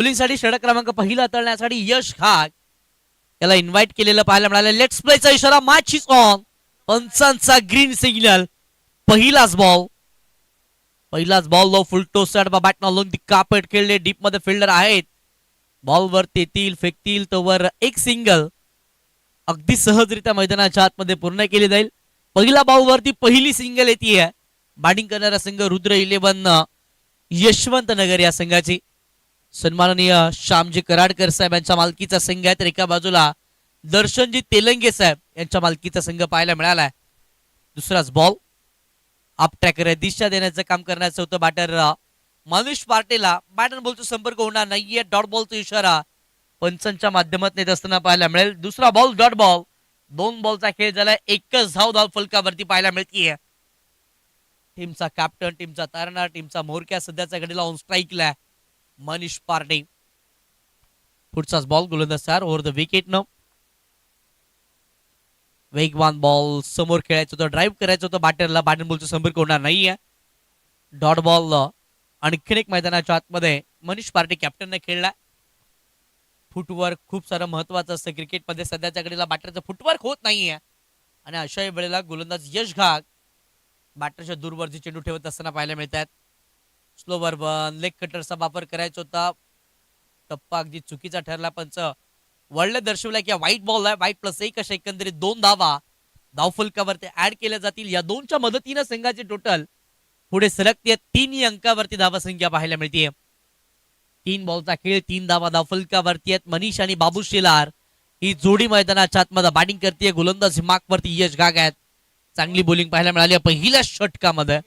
मुलींसाठी षटक क्रमांक पहिला हाताळण्यासाठी यश घाग याला इन्व्हाइट केलेलं पाहायला मिळालं. लेट्स प्लेचा इशारा, मॅच इज ऑन. पंचांचा ग्रीन सिग्नल. पहिलाच ball low full tossed bat long the carpet खेळले. डीप मध्ये फिल्डर आहेत. बॉलवर तेतील फेकतील तोवर एक सिंगल अगदी सहजरित्या मैदानाच्या आतमध्ये पूर्ण केली जाईल. पहिला बॉलवरती पहिली सिंगल येते. बॅटिंग करणारा संघ रुद्र 11 यशवंत नगर या संघाची. सन्माननीय श्यामजी कराडकर साहेब यांच्या मालकीचा संघ आहे, तर एका बाजूला दर्शनजी तेलंगे साहेब यांच्या मालकीचा संघ पाहायला मिळालाय. दुसराच बॉल अप ट्रॅकर दिशा देण्याचं काम करण्याचं होतं बॅटर मनीष पार्टेला. बॅटर बॉलचा संपर्क होणार नाहीये. डॉट बॉलचा इशारा पंचांच्या माध्यमातून येत असताना पाहायला मिळेल. दुसरा बॉल डॉट बॉल. 2 बॉलचा खेळ झालाय. एकच धाव फलकावरती पाहायला मिळतीये. टीमचा कॅप्टन, टीमचा तारणा, टीमचा मोरक्या सध्याच्या घडीला ऑन स्ट्राईकला मनीष पार्टे. पुढचाच बॉल गोलंदाज चार ओव्हर द विकेट न. वेगवान बॉल समोर खेळायचं होतं, ड्राईव्ह करायचं होतं बॅटरला. बॅटर बॉलचा संपर्क होणार नाहीये. डॉट बॉल आणखीन एक मैदानाच्या आतमध्ये मनीष पार्टे कॅप्टनने खेळला. फुटवर्क खूप सारं महत्वाचं असतं क्रिकेटमध्ये. सध्याच्या घडीला बॅटरचं फुटवर्क होत नाहीये आणि अशा वेळेला गोलंदाज यश घाग बॅटरच्या दूरवरती चेंडू ठेवत असताना पाहायला मिळतात. स्लोवर वन लेग कटरचा वापर करायचा होता. टप्पा अगदी चुकीचा ठरला. पंच वळले दर्शवलाय की व्हाईट बॉल आहे. व्हाईट +1 अशा एकंदरीत 2 धावा धावफलकावरती ऍड केल्या जातील. या 2च्या मदतीने संघाचे टोटल पुढे सरकते. 3 अंकावरती धावा संख्या पाहायला मिळते. 3 बॉलचा खेळ, 3 धावा धावफलकावरती आहेत. मनीष आणि बाबू शेलार ही जोडी मैदानाच्या आतमध्ये बॅटिंग करते. गोलंदाज मार्कवरती यश घाग आहेत. चांगली बॉलिंग पाहायला मिळाली पहिल्या षटकामध्ये.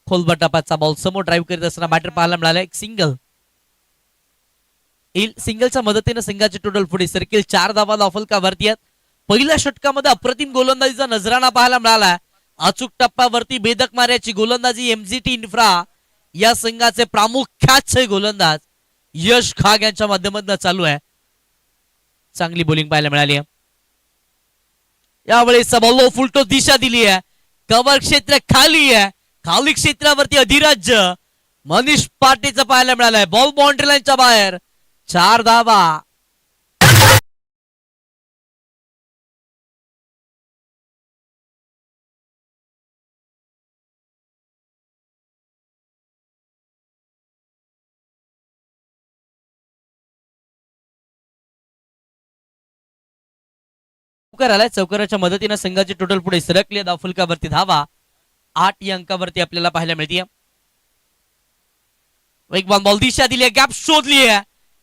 खोलबट टप्प्याचा बॉल समोर ड्राईव्ह करीत असताना बॅटर पाहायला मिळाला. एक सिंगलच्या मदतीने संघाचे टोटल पुढे सरकेल. 4 धावा धावफलकावरती आहेत. पहिल्या षटकामध्ये अप्रतिम गोलंदाजीचा नजराणा पाहायला मिळाला. अचूक टप्प्यावरती बेधक मार्याची गोलंदाजी एमजीटी इन्फ्रा या संघाचे प्रामुख्याचे गोलंदाज यश घाग यांच्या माध्यमातून चालू आहे. चांगली बॉलिंग पाहायला मिळाली. यावेळेस बॉल फुलटो दिशा दिली आहे. कव्हर क्षेत्र खाली आहे. खाली क्षेत्रावरती अधिराज्य मनीष पार्टेचं पाहायला मिळालंय. बॉल बाउंड्री लाईनच्या बाहेर. 4 धावा. चौकाराच्या मदतीने संघाचे टोटल पुढे सरकले. धावफलकावरती धावा 8 या अंकावरती आपल्याला पाहायला मिळते. वेगवान बॉल दिशा दिली, गॅप शोधली आहे.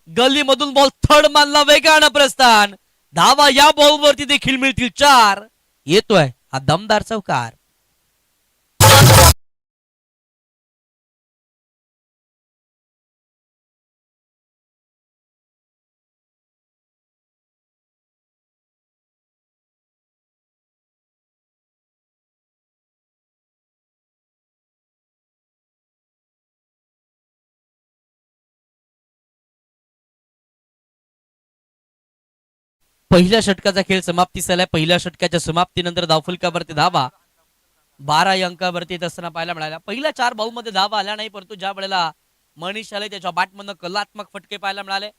गल्लीमधून बॉल थर्ड मानला वेगानं प्रस्थान. धावा या बॉलवरती देखील मिळतील 4. येतोय हा दमदार चौकार. पहिल्या षटकाचा खेळ समाप्तीस आलाय. पहिल्या षटकाच्या समाप्तीनंतर धावफलकावरती धावा 12 या अंकावरती येत असताना पाहायला मिळाला. पहिल्या 4 बॉलमध्ये धावा आल्या नाही, परंतु ज्या वेळेला मनीष आले त्याच्या बॅटमधनं कलात्मक फटके पाहायला मिळाले.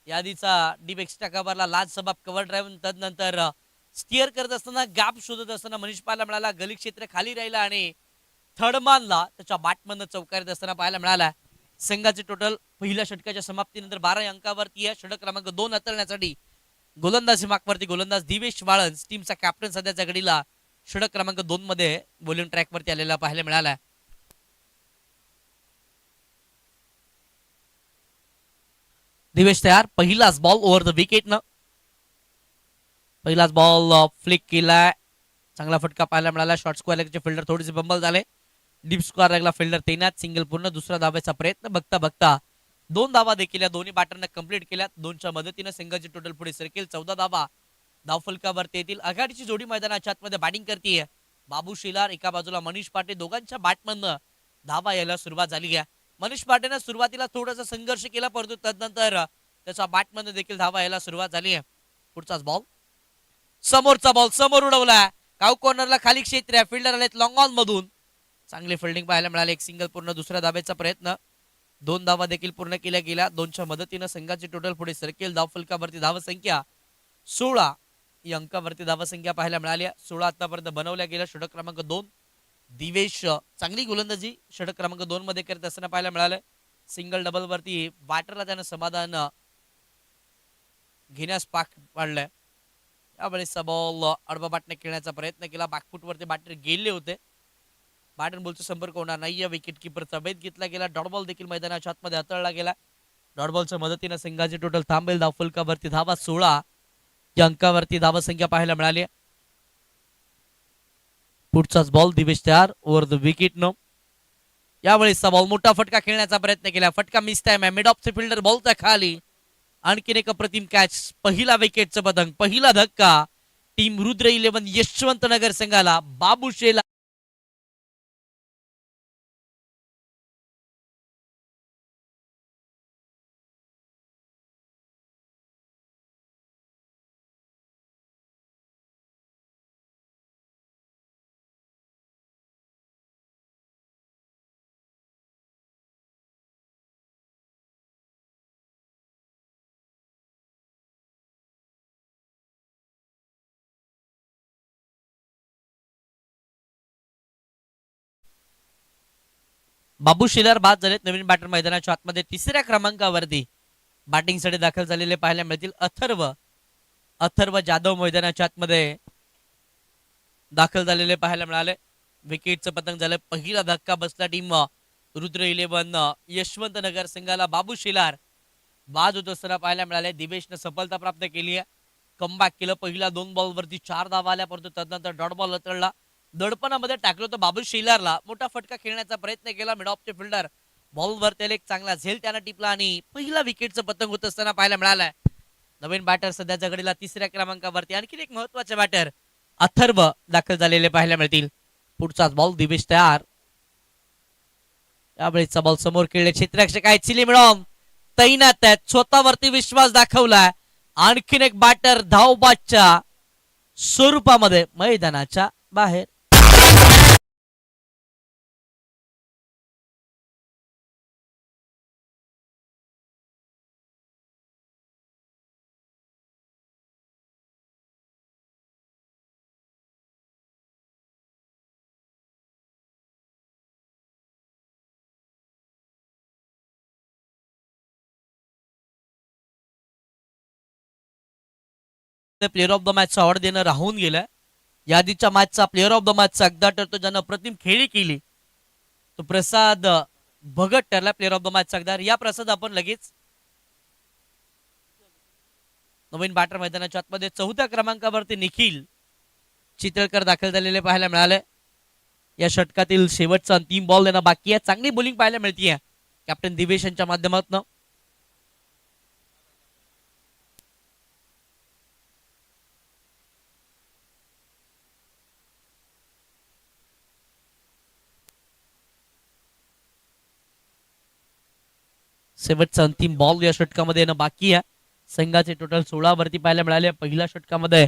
यादीचा डीप एक्स्ट्रा कव्हरला लाज सबाब कव्हर ड्राईव्ह. तदनंतर स्टिअर करत असताना गॅप शोधत असताना मनीष पाहायला मिळाला. गली क्षेत्र खाली राहिला आणि थर्ड मानला त्याच्या बॅटमधनं चौकार असताना पाहायला मिळाला. संघाचे टोटल पहिल्या षटकाच्या समाप्तीनंतर 12 अंकावरती आहे. षटक क्रमांक 2 हाताळण्यासाठी गोलंदाजी मार्कवरती गोलंदाज दिवेश वाळंज टीमचा कॅप्टन सध्याच्या घडीला षटक क्रमांक 2 मध्ये बॉलिंग ट्रॅक वरती आलेला पाहायला मिळाला. दिवेश तयार. पहिलाच बॉल ओव्हर द विकेट न. पहिलाच बॉल फ्लिक केलाय. चांगला फटका पाहायला मिळाला. शॉर्ट स्क्वेअरचे फिल्डर थोडेसे बंबल झाले. डीप स्क्वेअर लागला फिल्डर तैनात. सिंगल पूर्ण. दुसरा धावायचा प्रयत्न. बघता बघता 2 धावा देखील या दोन्ही बॅटरने कंप्लीट केल्या. 2च्या मदतीने संघाचे टोटल पुढे सरकेल. 14 धावा धावफलकावरती येतील. आघाडीची जोडी मैदानाच्या आतमध्ये बॅटिंग करते. बाबू शेलार एका बाजूला मनीष पाटे. दोघांच्या बॅटमधनं धावा यायला सुरुवात झाली आहे. मनीष पाटेने सुरुवातीला थोडासा संघर्ष केला, परंतु तदनंतर त्याच्या बॅटमधनं देखील धावा यायला सुरुवात झाली आहे. पुढचाच बॉल समोरचा बॉल समोर उडवला. काऊ कॉर्नरला खाली क्षेत्र आहे. फिल्डर आलेत लॉंग ऑन मधून. चांगली फिल्डिंग पाहायला मिळाली. एक सिंगल पूर्ण. दुसऱ्या धाब्याचा प्रयत्न. 2 धावा देखील पूर्ण केल्या गेल्या. 2च्या मदतीनं संघाची टोटल पुढे सरकेल. धाव फलकावरती धावसंख्या 16 या अंकावरती धावसंख्या पाहायला मिळाली. 16 आतापर्यंत बनवल्या गेल्या. षटक क्रमांक 2 दिवेश चांगली गोलंदाजी षटक क्रमांक 2 मध्ये करत असताना पाहायला मिळालं. सिंगल डबल वरती बॅटरला त्यानं समाधान घेण्यास पाक पाडलंय. यावेळेस बॉल अडबा बाटने खेळण्याचा प्रयत्न केला. बॅकफूट वरती बॅटर गेले होते. बॅट बॉलचा संपर्क होणार नाहीये. विकेट किपरचा भेद घेतला गेला. डॉट बॉल देखील मैदानाच्या आतमध्ये हाताळला गेला. डॉट बॉलच्या मदतीने संघाची टोटल थांबेल. धाव फलकावरती धावा 16 या अंकावरती धावा संख्या पाहायला मिळाली. पुढचाच बॉल दिवेश तयार ओव्हर द विकेट नो. यावेळेसचा बॉल मोठा फटका खेळण्याचा प्रयत्न केला. फटका मिस टाइम आहे. मिड ऑफ द फिल्डर बॉलच्या खाली. आणखीन एक अप्रतिम कॅच. पहिला विकेटचं पतंग. पहिला धक्का टीम रुद्र 11 यशवंतनगर संघाला. बाबू शेला बाबू शेलार बाद झालेत. नवीन बॅटर मैदानाच्या आतमध्ये तिसऱ्या क्रमांकावरती बॅटिंगसाठी दाखल झालेले पाहायला मिळतील. अथर्व जाधव मैदानाच्या आतमध्ये दाखल झालेले पाहायला मिळाले. विकेटचं पतंग झालं. पहिला धक्का बसला टीम रुद्र 11 यशवंतनगर संघाला. बाबू शेलार बाद होत असताना पाहायला मिळाले. दिवेशनं सफलता प्राप्त केली आहे. कमबॅक केलं. पहिला 2 बॉलवरती 4 धावा आल्या, परंतु तदनंतर डॉट बॉल हाताळला. दडपणामध्ये टाकलं तर बाबू शेलारला. मोठा फटका खेळण्याचा प्रयत्न केला. मिड ऑफ द फिल्डर बॉलवर त्याला एक चांगला झेल त्यानं टिपला आणि पहिला विकेटचं पतंग होत असताना पाहायला मिळालाय. नवीन बॅटर सध्याच्या घडीला तिसऱ्या क्रमांकावरती आणखी एक महत्वाचे बॅटर अथर्व दाखल झालेले पाहायला मिळतील. पुढचाच बॉल दिवेश तयार. यावेळेचा बॉल समोर खेळले. क्षेत्ररक्षक आहेत चिली मिळवून तैनात आहेत. स्वतःवरती विश्वास दाखवलाय. आणखीन एक बॅटर धावबादच्या स्वरूपामध्ये मैदानाच्या बाहेर. प्लेअर ऑफ द मॅचचा अवॉर्ड देणं राहून गेलाय. यादीच्या मॅचचा प्लेअर ऑफ द मॅचचा अगदा ठरतो ज्यानं प्रतिम खेळी केली तो प्रसाद भगत ठरला प्लेअर ऑफ द मॅचचा अगदा. या प्रसाद आपण लगेच नवीन बॅटर मैदानाच्या आतमध्ये 4थ्या क्रमांकावरती निखिल चितळकर दाखल झालेले पाहायला मिळाले. या षटकातील शेवटचा अंतिम बॉल देणं बाकी आहे. चांगली बॉलिंग पाहायला मिळतीये कॅप्टन दिवेश यांच्या माध्यमातून. शेवटचा अंतिम बॉल या षटकामध्ये येणं बाकी आहे. संघाचे टोटल 16 वरती पाहायला मिळाले. पहिल्या षटकामध्ये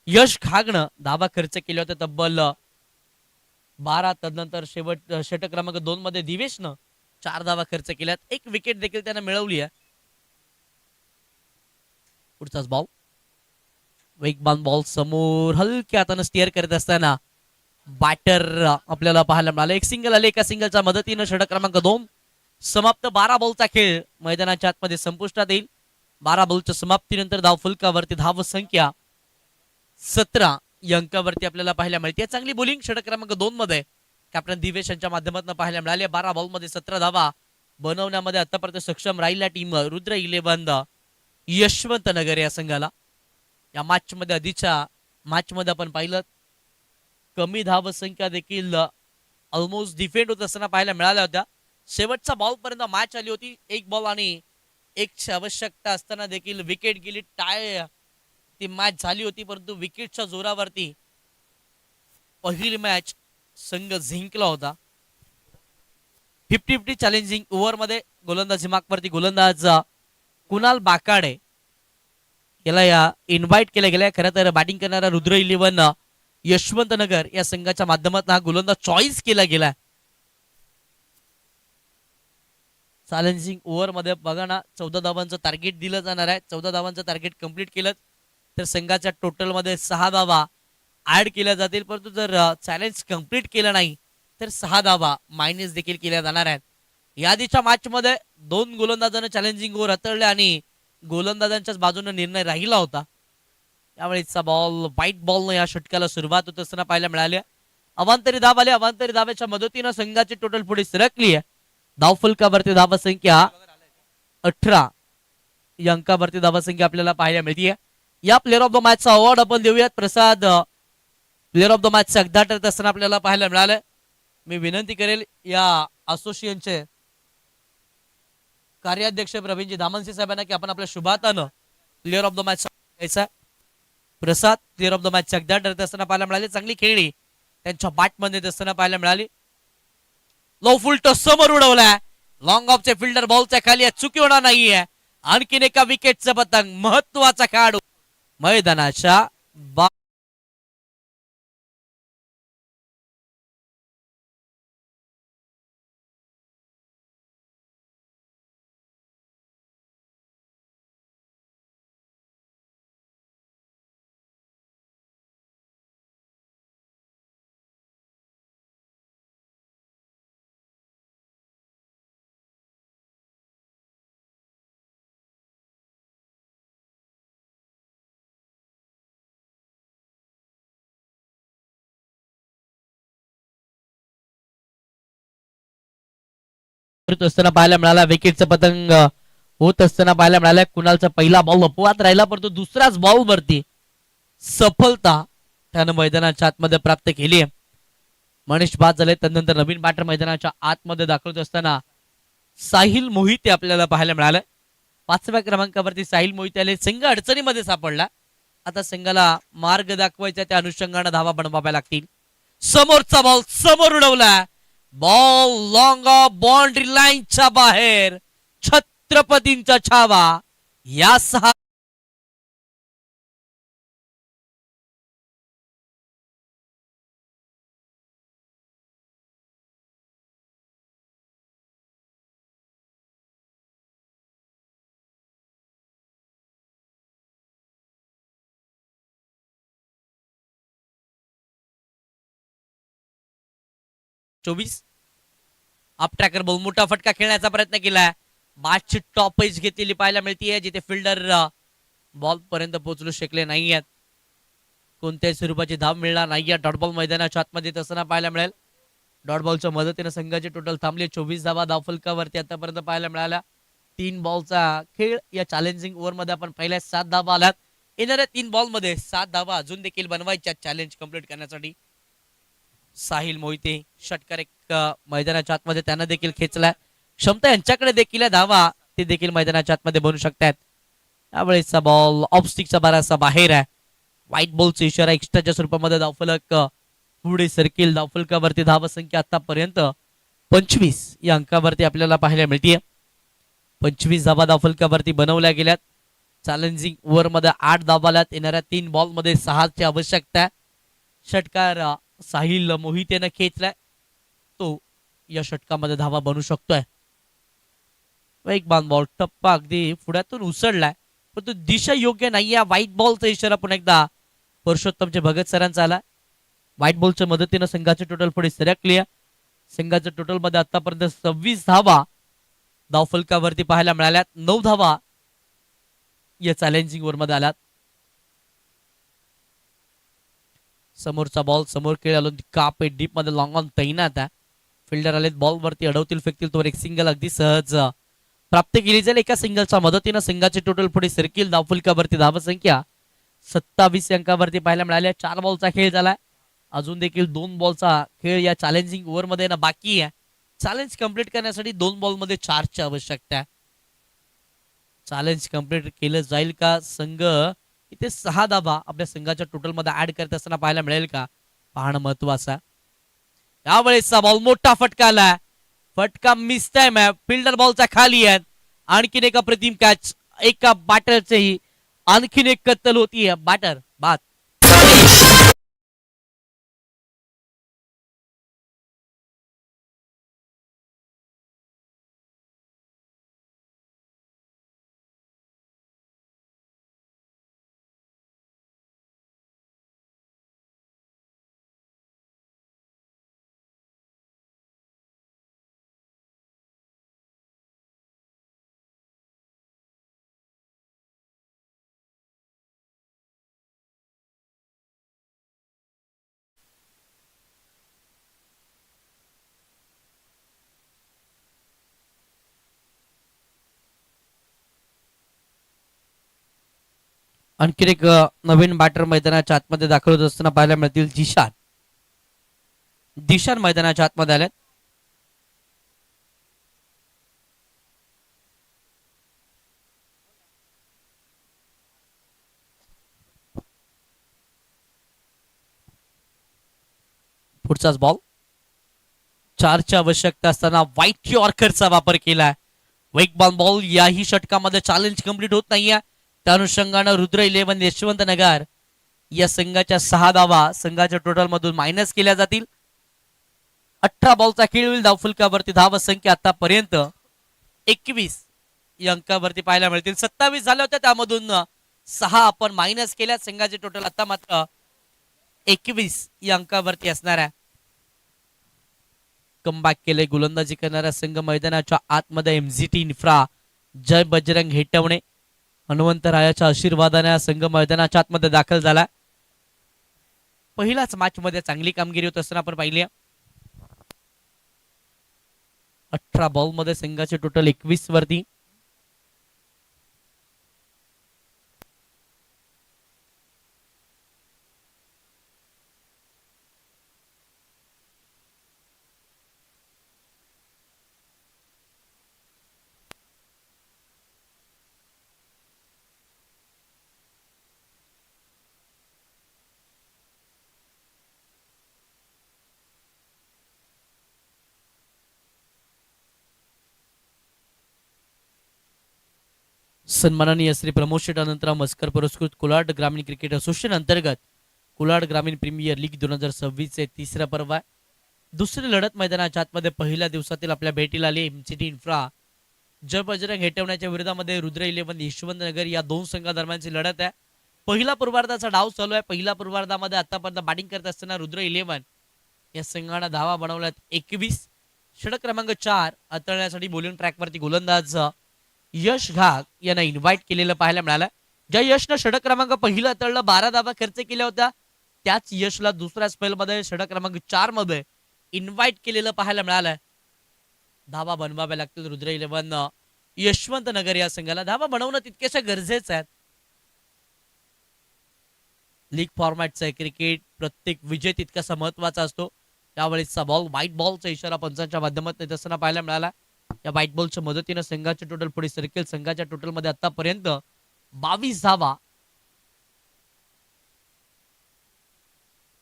यश खागणं धावा खर्च केले होते तब्बल 12. तदनंतर षटक क्रमांक 2 मध्ये दिवेशनं 4 धावा खर्च केल्यात. एक विकेट देखील त्यानं मिळवली आहे. पुढचाच बॉल वेगवान बॉल समोर हलक्या हातानं स्टिअर करत असताना बॅटर आपल्याला पाहायला मिळालं. एक सिंगल आले. एका सिंगलच्या मदतीनं षटक क्रमांक 2 समाप्त. 12 बॉलचा खेळ मैदानाच्या आतमध्ये संपुष्टात येईल. 12 बॉलच्या समाप्तीनंतर धाव फलकावरती धाव संख्या 17 या अंकावरती आपल्याला पाहायला मिळते. चांगली बॉलिंग षटक क्रमांक 2 मध्ये कॅप्टन दिवेश यांच्या माध्यमातून पाहायला मिळाले. 12 बॉल मध्ये 17 धावा बनवण्यामध्ये आतापर्यंत सक्षम राहिल्या टीम रुद्र 11 यशवंतनगर या संघाला. या मॅच मध्ये आधीच्या मॅच मध्ये आपण पाहिलं कमी धाव संख्या देखील ऑलमोस्ट डिफेंड होत असताना पाहायला मिळाल्या होत्या. शेवटचा बॉल पर्यंत मॅच आली होती. 1 बॉल आणि 1ची आवश्यकता असताना देखील विकेट गेली. टाय ती मॅच झाली होती, परंतु विकेटच्या जोरावरती पहिली मॅच संघ जिंकला होता. 50-50 चॅलेंजिंग ओव्हर मध्ये गोलंदाजी मार्कवरती गोलंदाज कुणाल बाकाडे याला या इन्व्हाइट केलं गेलंय. खरं तर बॅटिंग करणारा रुद्र 11 यशवंतनगर या संघाच्या माध्यमातून हा गोलंदाज चॉईस केला गेलाय. चॅलेंजिंग ओव्हर मध्ये बघा ना 14 धावांचं टार्गेट दिलं जाणार आहे. 14 धावांचं टार्गेट कंप्लीट केलं तर संघाच्या टोटल मध्ये 6 धावा ऍड केल्या जातील. परंतु जर चॅलेंज कंप्लीट केलं नाही तर 6 धावा मायनस देखील केल्या जाणार आहेत. याआधीच्या मॅच मध्ये 2 गोलंदाजांना चॅलेंजिंग ओव्हर हाताळले आणि गोलंदाजांच्याच बाजूने निर्णय राहिला होता. यावेळेचा बॉल व्हाईट बॉलनं या षटकाला सुरुवात होत असताना पाहायला मिळाली. अवांतरी धाव आली. अवांतरी धावेच्या मदतीनं संघाची टोटल पुढे सरकली आहे. धावफलकावरती धावसंख्या 18 या अंकावरती धावसंख्या आपल्याला पाहायला मिळते. या प्लेअर ऑफ द मॅचचा अवॉर्ड आपण देऊयात. प्रसाद प्लेअर ऑफ द मॅच अगदा ठरत असताना आपल्याला पाहायला मिळालं. मी विनंती करेल या असोसिएशनचे कार्याध्यक्ष प्रवीणजी दामनसी साहेबांना की आपण आपल्या शुभातानं प्लेअर ऑफ द मॅच घ्यायचा. प्रसाद प्लेअर ऑफ द मॅच अगदा ठरत असताना पाहायला मिळाली. चांगली खेळली त्यांच्या बॅटमध्ये असताना पाहायला मिळाली. लो फुल टॉस समोर उडवलाय. लॉंग ऑफचे फिल्डर बॉलच्या खाली चुकी होणार नाहीये. आणखीन एका विकेटचं पतंग. महत्वाचा खेळाडू मैदानाच्या असताना पाहायला मिळाला. विकेटचं पतंग होत असताना पाहायला मिळाला. कुणालचा पहिला बॉल अपवाद राहिला परंतु दुसराच बॉल वरती सफलता त्यानं मैदानाच्या आतमध्ये प्राप्त केली आहे. मनीष बाद झाले. त्यानंतर नवीन बॅटर मैदानाच्या आतमध्ये दाखवत असताना साहिल मोहिते आपल्याला पाहायला मिळालं. 5व्या क्रमांकावरती साहिल मोहिते आले. संघ अडचणीमध्ये सापडला. आता संघाला मार्ग दाखवायचा त्या अनुषंगाने धावा बनवाव्या लागतील. समोरचा बॉल समोर उडवला. बॉल लॉंग ऑफ बाउंड्री लाईनच्या बाहेर. छत्रपतींचा छावा या 6 24 अप ट्रॅकर बॉल मोठा फटका खेळण्याचा प्रयत्न केलाय. बॅटची टॉप एज घेतलेली पाहायला मिळते जिथे फिल्डर बॉल पर्यंत पोहोचू शकले नाहीयेत. कोणत्याही स्वरूपाची धाव मिळणार नाहीये. डॉट बॉल मैदानाच्या आतमध्ये तसं पाहायला मिळेल. डॉट बॉलच्या मदतीने संघाचे टोटल थांबले. 24 धावा धावफलकावरती आतापर्यंत पाहायला मिळाल्या. 3 बॉलचा खेळ. या चॅलेंजिंग ओव्हर मध्ये आपण पहिल्या 7 धावा आल्यात. येणाऱ्या 3 बॉल मध्ये 7 धावा अजून देखील बनवायच्या चॅलेंज कंप्लीट करण्यासाठी. साहिल मोहिते षटकार एक मैदानाच्या आतमध्ये त्यांना देखील खेचलाय. क्षमता यांच्याकडे देखील धावा ते देखील मैदानाच्या आतमध्ये बनू शकतात. त्यावेळेसचा बॉल ऑफ स्टिकचा बराचसा बाहेर आहे. व्हाईट बॉलचा इशारा एक्स्ट्राच्या स्वरूपामध्ये धावफलक पुढे सरकेल. धावफलकावरती धावसंख्या आतापर्यंत 25 या अंकावरती आपल्याला पाहायला मिळते. 25 धावा धावफलकावरती बनवल्या गेल्यात. चॅलेंजिंग ओव्हर मध्ये 8 धावा आल्यात. येणाऱ्या 3 बॉल मध्ये 6 ची आवश्यकता. षटकार साहिल मोहितेनं खेचलाय. तो या षटकामध्ये धावा बनू शकतोय. वेगवान बॉल टप्पा अगदी पुढ्यातून उसळलाय पण तो दिशा योग्य नाहीये. व्हाईट बॉलचा इशारा पुन्हा एकदा पुरुषोत्तमचे भगत सरांचा आला. व्हाईट बॉलच्या मदतीनं संघाचे टोटल पुढे सरकले. संघाच्या टोटल मध्ये आतापर्यंत 26 धावा धावफलकावरती पाहायला मिळाल्यात. 9 धावा या चॅलेंजिंग ओव्हर मध्ये आल्यात. समोरचा बॉल समोर खेळालो काप डीप मध्ये लॉंग ऑन तैनात आहे. फिल्डर आले बॉल वरती अडवतील फेकतील तो एक सिंगल अगदी सहज प्राप्त केली जाईल. एका सिंगलच्या मदतीने संघाचे टोटल पुढे सरकील. धावफलकावरती धावसंख्या 27 अंकावरती पाहायला मिळाल्या. 4 बॉलचा खेळ झालाय. अजून देखील 2 बॉलचा खेळ या चॅलेंजिंग ओव्हर मध्ये ना बाकी आहे. चॅलेंज कंप्लीट करण्यासाठी 2 बॉल मध्ये 4 ची आवश्यकता आहे. चॅलेंज कंप्लीट केलं जाईल का? संघ इथे 6 धावा आपल्या संघाच्या टोटल मध्ये ऍड करत असताना पाहायला मिळेल का पाहणं महत्वाचं. यावेळेसचा बॉल मोठा फटका आलाय. फटका मिस टाइम आहे. फिल्डर बॉलचा खाली आहे. आणखीन एका प्रतिम कॅच. एका बॅटरचेही आणखीन एक कत्तल होती. बॅटर बाद. आणखी एक नवीन बॅटर मैदानाच्या आतमध्ये दाखल होत असताना पाहायला मिळतील. दिशान मैदानाच्या आतमध्ये आल्यात. पुढचाच बॉल. 4ची आवश्यकता असताना व्हाईट यॉर्करचा वापर केलाय. वेगवान बॉल. याही षटकामध्ये चॅलेंज कंप्लीट होत नाहीये. त्या अनुषंगानं रुद्र 11 यशवंत नगर या संघाच्या 6 धावा संघाच्या टोटल मधून मायनस केल्या जातील. 18 बॉलचा खेळ होईल. धावफलकावरती धाव संख्या आतापर्यंत 21 या अंकावरती पाहायला मिळतील. 27 झाल्या होत्या, त्यामधून 6 आपण मायनस केल्या. संघाचे टोटल आता मात्र 21 या अंकावरती असणार आहे. कमबॅक केले गोलंदाजी करणारा संघ मैदानाच्या आतमध्ये एमजीटी इन्फ्रा, जय बजरंग हेटवणे, हनुमंतरायाच्या आशीर्वादाने संघ मैदानाच्या आतमध्ये दाखल झाला. पहिल्याच मॅच मध्ये चांगली कामगिरी होत असताना आपण पाहिली. 18 बॉल मध्ये संघाचे टोटल 21 वरती. सन्माननीय श्री प्रमोद शेठ अनंतराव मस्कर पुरस्कृत कोलाड ग्रामीण क्रिकेट असोसिएशन अंतर्गत कोलाड ग्रामीण प्रीमियर लीग 2026 चे तिसरा पर्व आहे. दुसरी लढत मैदानाच्या आतमध्ये पहिल्या दिवसातील आपल्या भेटीला आली. एमसीटी इन्फ्रा जय बजरंग हेटवण्याच्या विरोधामध्ये रुद्र 11 यशवंत नगर या दोन संघादरम्यानची लढत आहे. पहिला पूर्वार्धाचा डाव चालू आहे. पहिल्या पूर्वार्धामध्ये आतापर्यंत बॅटिंग करत असताना रुद्र 11 या संघाने धावा बनवल्यात 21. षटक क्रमांक 4 हाताळण्यासाठी बॉलिंग ट्रॅकवरती गोलंदाज यश घाग यांना इन्व्हाइट केलेलं पाहायला मिळालं. ज्या यशनं षटक क्रमांक पहिला तळला 12 धावा खर्च केल्या होत्या, त्याच यशला दुसऱ्या स्पेलमध्ये षटक क्रमांक 4 मध्ये इन्व्हाइट केलेलं पाहायला मिळालं. धावा बनवाव्या लागतील रुद्र 11 यशवंत नगर या संघाला. धावा बनवणं तितकेशा गरजेचं आहे. लीग फॉर्मॅटचा क्रिकेट प्रत्येक विजय तितकासा महत्वाचा असतो. त्यावेळेसचा बॉल व्हाईट बॉलचा इशारा पंचांच्या माध्यमातून येत असताना पाहायला मिळाला. या व्हाईट बॉलच्या मदतीने संघाचे टोटल पुढे सरकेल. संघाच्या टोटल मध्ये आतापर्यंत 22 धावा.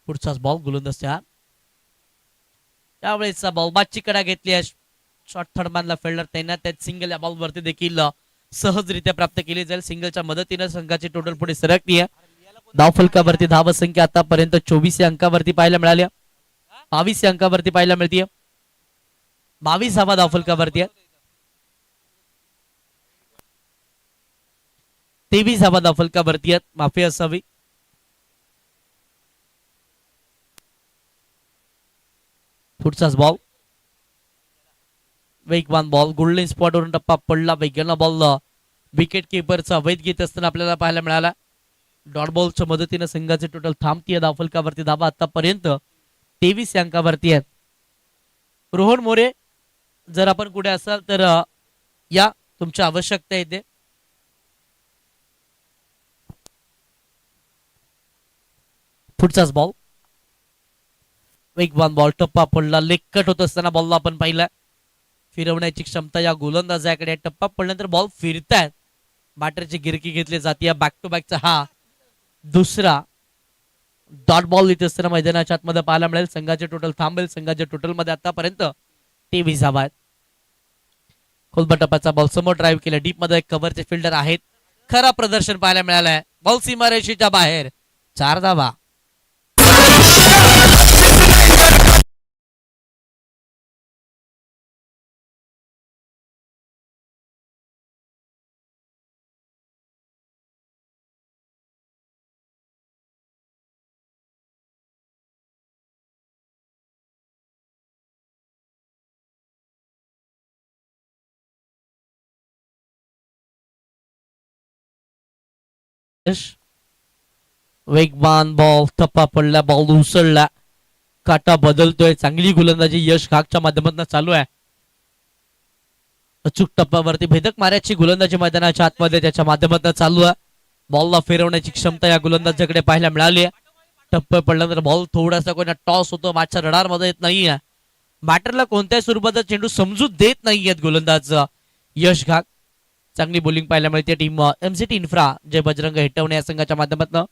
पुढचाच बॉल गोलंदाज त्यावेळेसचा बॉल बादची कडा घेतली आहे. शॉर्ट थर्ड मॅनला फिल्डर तैनात आहेत. सिंगल या बॉल वरती देखील सहजरित्या प्राप्त केली जाईल. सिंगलच्या मदतीने संघाची टोटल पुढे सरकली आहे. धाव फलकावरती धाव संख्या आतापर्यंत 24 या अंकावरती पाहायला मिळाली. 22 या अंकावरती पाहायला मिळते. 22 धावा धाव फलकावरती आहेत. 23 धावा धाव फलकावरती आहेत. माफी असावी. पुढचाच बॉल वेगवान बॉल. गोल्डन स्पॉट वरून टप्पा पडला. वेगानं बॉल विकेट किपरचा वैध घेत असताना आपल्याला पाहायला मिळाला. डॉट बॉलच्या मदतीने संघाचे टोटल थांबतीये. धाव फलकावरती धावा आतापर्यंत 23 अंकावरती आहेत. रोहन मोरे, जर आपण कुठे असाल तर या, तुमची आवश्यकता येते. पुढचाच बॉल वेगवान बॉल. टप्पा पडला. लेग कट होत असताना बॉलला आपण पाहिला. फिरवण्याची क्षमता या गोलंदाजाकडे. टप्पा पडल्यानंतर बॉल फिरतायत. बॅटरची गिरकी घेतली जाते. बॅक टू बॅकचा हा दुसरा डॉट बॉल इथे असताना मैदानाच्या आतमध्ये पाहायला मिळेल. संघाचे टोटल थांबेल. संघाच्या टोटल मध्ये आतापर्यंत 23 धावा आहेत. खोलबा टप्प्याचा बॉल समोर ड्राईव्ह केला. डीप मध्ये कव्हरचे फिल्डर आहेत. खरा प्रदर्शन पाहायला मिळालंय. बॉल सीमारेषेच्या बाहेर. 4 धावा. वेगवान बॉल. टप्पा पडला. बॉल उसळला. काटा बदलतोय. चांगली गोलंदाजी यश घागच्या माध्यमातून चालू आहे. अचूक टप्प्यावरती भेदक माऱ्याची गोलंदाजी मैदानाच्या आतमध्ये त्याच्या माध्यमातून चालू आहे. बॉलला फिरवण्याची क्षमता या गोलंदाजाकडे पाहायला मिळाली आहे. टप्प पडल्यानंतर बॉल थोडासा कोणा टॉस होतो, मागच्या रडार मध्ये येत नाहीये. बॅटरला कोणत्याही स्वरूपाचा चेंडू समजू देत नाहीयेत गोलंदाज यश घाग. चांगली बॉलिंग पाहायला मिळते टीम एमसीटी इन्फ्रा जय बजरंग हेटवणे या संघाच्या माध्यमातून.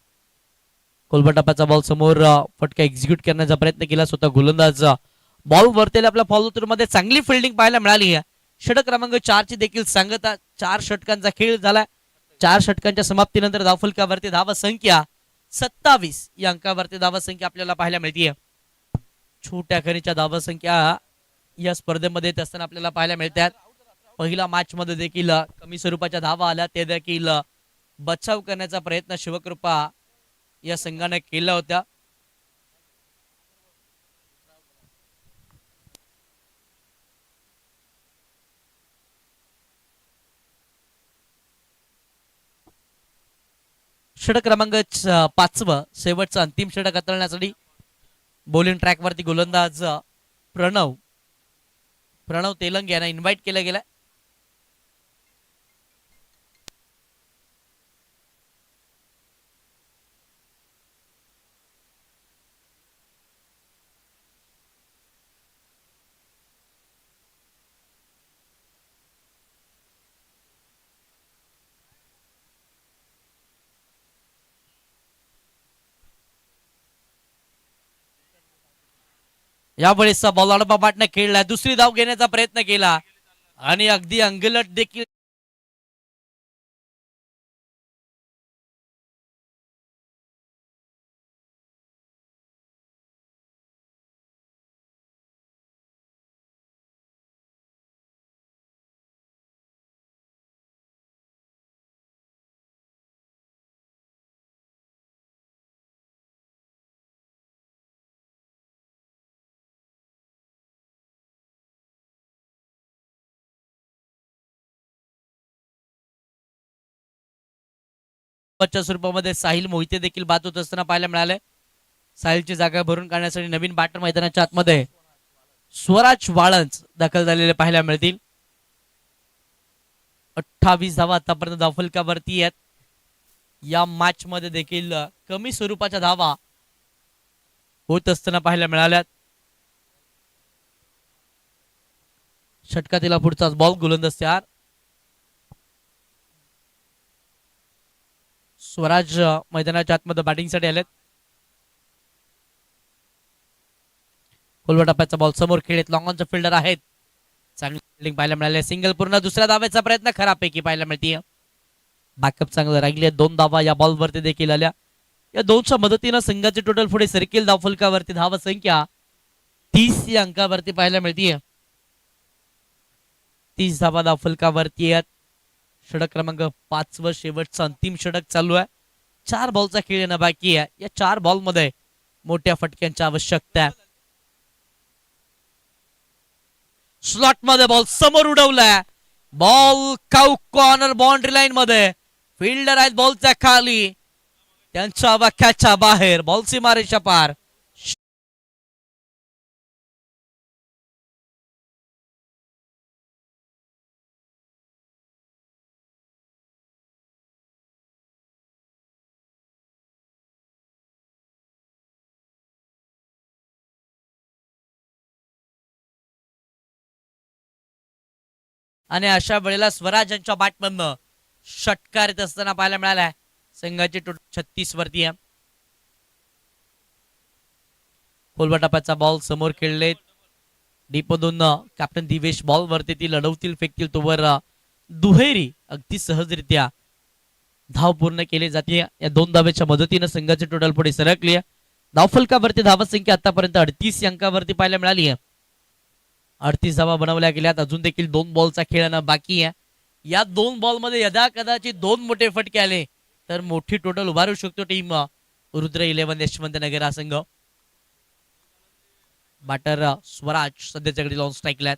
कोलबटापाचा बॉल समोर फटका एक्झिक्यूट करण्याचा प्रयत्न केला स्वतः गोलंदाज बॉल वरतेला आपल्या फॉलो मध्ये चांगली फिल्डिंग पाहायला मिळाली आहे. षटक क्रमांक 4 ची देखील सांगता. 4 षटकांचा खेळ झाला. 4 षटकांच्या समाप्तीनंतर धावफलकावरती धाव संख्या 27 या अंकावरती धाव संख्या आपल्याला पाहायला मिळते. छोट्या खरीच्या धाव संख्या या स्पर्धेमध्ये येत असताना आपल्याला पाहायला मिळतात. पहिला मॅच मध्ये देखील कमी स्वरूपाच्या धावा आल्या, ते देखील बचाव करण्याचा प्रयत्न शिवकृपा या संघाने केला होता. षटक क्रमांक 5 शेवटचं अंतिम षटक हाताळण्यासाठी बॉलिंग ट्रॅक वरती गोलंदाज प्रणव तेलंग यांना इन्व्हाइट केलं गेलं. यावेळेस बॉल अडबाबाटने खेळला, दुसरी धाव घेण्याचा प्रयत्न केला आणि अगदी अंगलट देखील स्वरूपामध्ये साहिल मोहिते देखील बाद होत असताना पाहायला मिळाले. साहिलची जागा भरून काढण्यासाठी नवीन बॅटर मैदानाच्या आतमध्ये स्वराज वाळंज दाखल झालेले पाहायला मिळतील. 28 धावा आतापर्यंत धावफलकावरती आहेत. या मॅच मध्ये देखील कमी स्वरूपाच्या धावा होत असताना पाहायला मिळाल्यात. षटकातील पुढचाच बॉल गोलंदाज तयार. स्वराज मैदानाच्या आतमध्ये बॅटिंगसाठी आलेत. कोलवटाप्याचा बॉल समोर खेळत लॉंग ऑनचे फिल्डर आहेत. चांगली फिल्डिंग पाहायला मिळाली. सिंगल पूर्ण दुसऱ्या धावेचा प्रयत्न खराबपैकी पाहायला मिळते. बॅकअप चांगलं राहिले. 2 धावा या बॉल वरती देखील आल्या. या 2च्या मदतीनं संघाचे टोटल पुढे सर्किल धावफलकावरती धाव संख्या 30 या अंकावरती पाहायला मिळते. 30 धावा धावफलकावरती आहेत. षटक क्रमांक 5 व शेवटचा अंतिम षटक चालू आहे. 4 बॉलचा खेळ येणं बाकी आहे. या 4 बॉल मध्ये मोठ्या फटक्यांची आवश्यकता आहे. स्लॉट मध्ये बॉल समोर उडवलाय. Ball cow corner boundary line मध्ये फिल्डर आहेत बॉलच्या खाली, त्यांच्या वाक्याच्या बाहेर बॉल सीमारेषा पार. आणि अशा वेळेला स्वराज यांच्या बॅटमधनं षटकार येत असताना पाहायला मिळालाय. संघाची टोटल 36 वरती आहे. कोलबटापाचा बॉल समोर खेळले. डीपमधून कॅप्टन दिवेश बॉल वरती ती लढवतील फेकतील तोवर दुहेरी अगदी सहजरित्या धाव पूर्ण केली जाते. या 2 धावेच्या मदतीनं संघाची टोटल पुढे सरकली आहे. धावफलकावरती धाव संख्या आतापर्यंत 38 अंकावरती पाहायला मिळाली आहे. 38 धावा बनवल्या गेल्यात. अजून देखील 2 बॉलचा खेळ बाकी आहे. या 2 बॉल मध्ये यदा कदाचित 2 मोठे फटके आले तर मोठी टोटल उभारू शकतो टीम रुद्र 11 यशवंत नगर हा संघ. बॅटर स्वराज सध्याच्या घडी लॉन्ग स्ट्राईकला.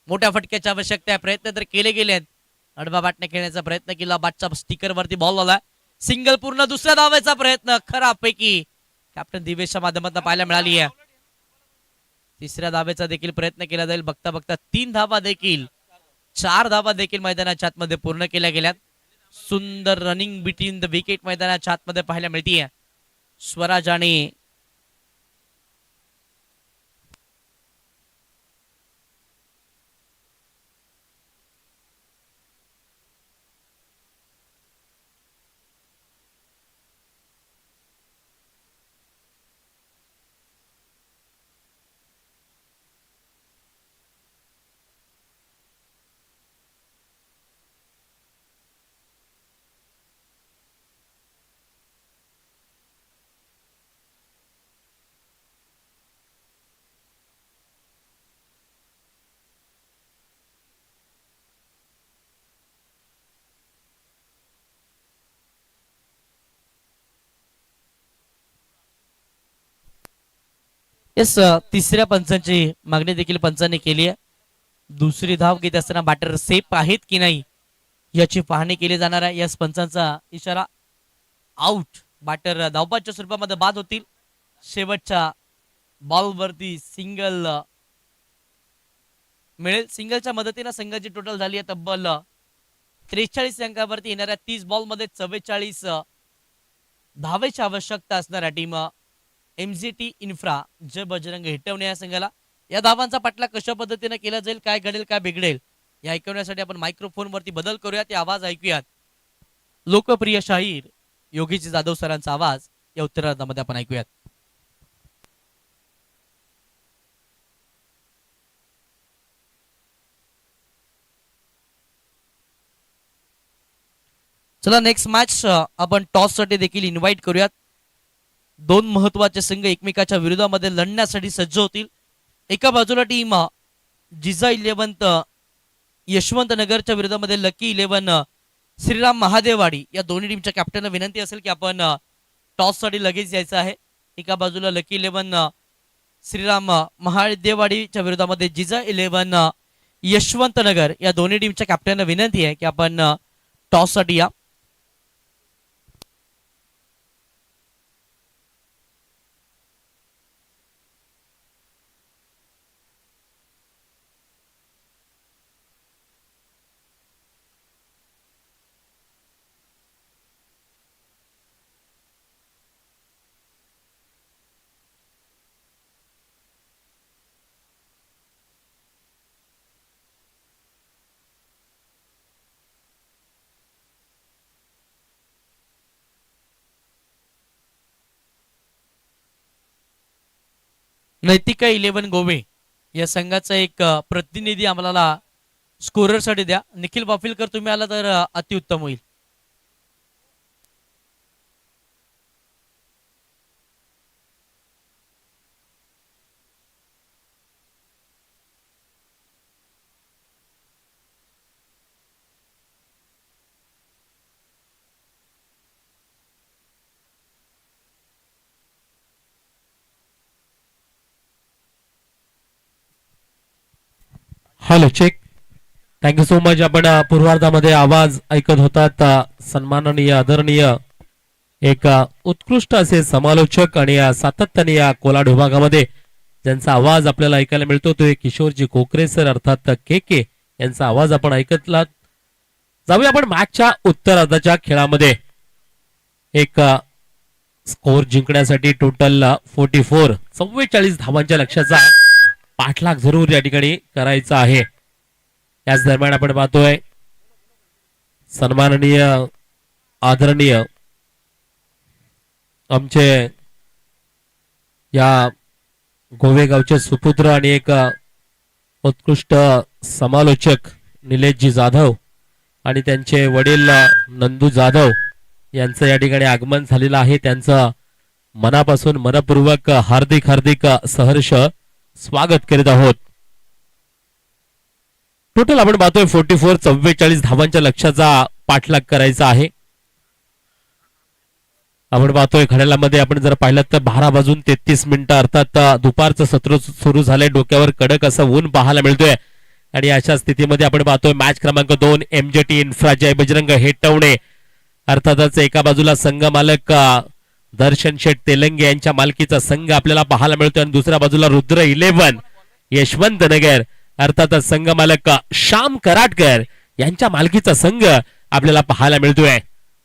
मोठ्या फटक्याची आवश्यकता आहे. प्रयत्न तर केले गेले आहेत. अडबा बॅटने खेळण्याचा प्रयत्न केला. बॅटच्या स्टिकर वरती बॉल आला. सिंगल पूर्ण दुसऱ्या धावेचा प्रयत्न खराबपैकी कॅप्टन दिवेशच्या माध्यमातून पाहायला मिळाली आहे. तिसऱ्या धावेचा देखील प्रयत्न केला जाईल. बघता बघता 3 धावा देखील 4 धावा देखील मैदानाच्या आतमध्ये पूर्ण केल्या गेल्यात. सुंदर रनिंग बिटवीन द विकेट मैदानाच्या आतमध्ये पाहायला मिळतीये. स्वराज आणि येस, तिसऱ्या पंचांची मागणी देखील पंचांनी केली आहे. दुसरी धाव घेत असताना बॅटर सेफ आहेत की नाही याची पाहणी केली जाणार आहे. याच पंचांचा इशारा आउट. बॅटर धावपाच्या स्वरूपामध्ये बाद होतील. शेवटच्या बॉलवरती सिंगल मिळेल. सिंगलच्या मदतीने संघाची टोटल झाली आहे तब्बल 43 अंकावरती. येणाऱ्या 30 बॉलमध्ये 44 धावेची आवश्यकता असणाऱ्या टीम MGT इन्फ्रा जय बजरंग हिटवणे या संघाला. या धावांचा पाठला कशा पद्धतीने केला जाईल, काय घडेल काय बिघडेल या ऐकवण्यासाठी आपण मायक्रोफोन वरती बदल करूया. ते आवाज ऐकूयात. लोकप्रिय शाहीर योगीजी जाधव सरांचा आवाज या उत्तरार्धामध्ये आपण ऐकूयात. चला नेक्स्ट मॅच आपण टॉस साठी देखील इन्व्हाइट करूयात. दोन महत्वाचे संघ एकमेकाच्या विरोधामध्ये लढण्यासाठी सज्ज होतील. एका बाजूला टीम जिजा 11 यशवंत नगरच्या विरोधामध्ये लकी 11 श्रीराम महादेववाडी. या दोन्ही टीमच्या कॅप्टनला विनंती असेल की आपण टॉस साठी लगेच यायचं आहे. एका बाजूला लकी 11 श्रीराम महादेववाडीच्या विरोधामध्ये जिजा 11 यशवंत नगर. या दोन्ही टीमच्या कॅप्टनला विनंती आहे की आपण टॉस साठी या. नैतिका 11 गोवे या संघाचा एक प्रतिनिधी आम्हाला स्कोरर साठी द्या. निखिल पाफिलकर तुम्ही आला तर अतिउत्तम होईल. Hello check. Thank you so much. आपण पूर्वार्धामध्ये आवाज ऐकत होतात. सन्माननीय आदरणीय एक उत्कृष्ट असे समालोचक आणि सातत्याने या कोलाड विभागामध्ये ज्यांचा आवाज आपल्याला ऐकायला मिळतो तो किशोरजी कोकरे सर अर्थात के यांचा आवाज आपण ऐकतलात. जाऊया आपण मॅचच्या उत्तरार्धाच्या खेळामध्ये. एक स्कोर जिंकण्यासाठी टोटल 44 धावांच्या लक्ष्याचा पाठलाग जरूर या ठिकाणी करायचा आहे. याच दरम्यान आपण पाहतोय सन्माननीय आदरणीय आमचे या गोवेगावचे सुपुत्र आणि एक उत्कृष्ट समालोचक निलेशजी जाधव आणि त्यांचे वडील नंदू जाधव यांचं या ठिकाणी आगमन झालेलं आहे. त्यांचं मनापासून मनपूर्वक हार्दिक सहर्ष स्वागत करीत आहोत. टोटल आपण पाहतोय 44 धावांच्या लक्ष्याचा पाठलाग करायचा आहे. आपण पाहतोय घड्याळामध्ये आपण जर पाहिलं तर 12:33 अर्थात दुपारचं सत्र सुरू झालंय. डोक्यावर कडक असं ऊन पाहायला मिळतोय आणि अशा स्थितीमध्ये आपण पाहतोय मॅच क्रमांक 2 MGT इन्फ्रा जय बजरंग हेटवणे अर्थातच एका बाजूला संघ मालक दर्शन शेठ तेलंगे यांच्या मालकीचा संघ आपल्याला पाहायला मिळतोय आणि दुसऱ्या बाजूला रुद्र 11 यशवंत नगर अर्थातच संघ मालक श्याम कराटकर यांच्या मालकीचा संघ आपल्याला पाहायला मिळतोय.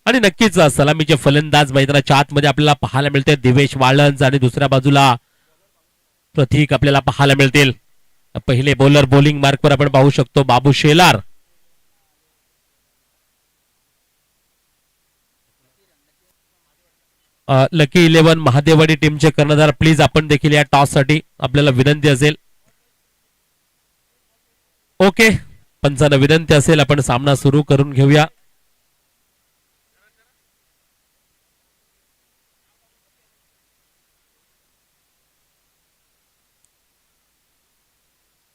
आणि नक्कीच सलामीचे फलंदाज मैदानाच्या आतमध्ये आपल्याला पाहायला मिळते दिवेश वाळंज आणि दुसऱ्या बाजूला प्रतीक आपल्याला पाहायला मिळतील. पहिले बॉलर बॉलिंग मार्कवर आपण पाहू शकतो बाबू शेलार. लकी 11 महादेवाडी टीमचे कर्णधार प्लीज आपण देखील या टॉस साठी आपल्याला विनंती असेल. ओके, पंचांना विनंती असेल आपण सामना सुरू करून घेऊया.